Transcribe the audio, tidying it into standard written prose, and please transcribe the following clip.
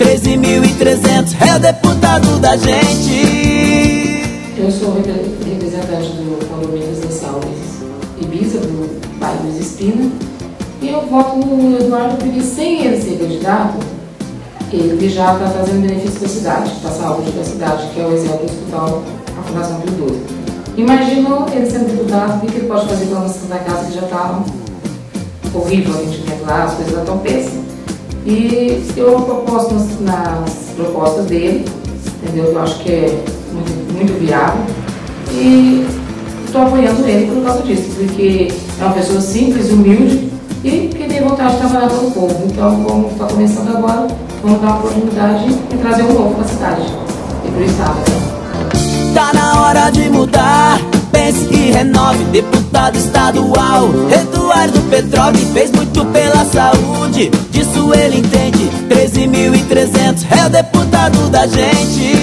13.300 é o deputado da gente. Eu sou representante do condomínio residencial Ibiza, do bairro Luiz Espina, e eu voto no Eduardo porque, sem ele ser candidato, ele já está trazendo benefício para a cidade, para a saúde da cidade, que é o exemplo do hospital, a Fundação Pio XII. Imagino ele sendo deputado, o que ele pode fazer com a nossa Santa Casa, que já está horrível, a gente vê lá, as coisas estão péssimas. E eu aposto nas propostas dele, entendeu? Eu acho que é muito viável. E estou apoiando ele por causa disso, porque é uma pessoa simples, humilde e que tem vontade de trabalhar pelo povo. Então, como está começando agora, vamos dar uma oportunidade e trazer um novo para a cidade e para o estado. Tá na hora de mudar, pense e renove. Deputado estadual Eduardo Petrov fez muito pela saúde, disso ele entende. 13.300 é o deputado da gente.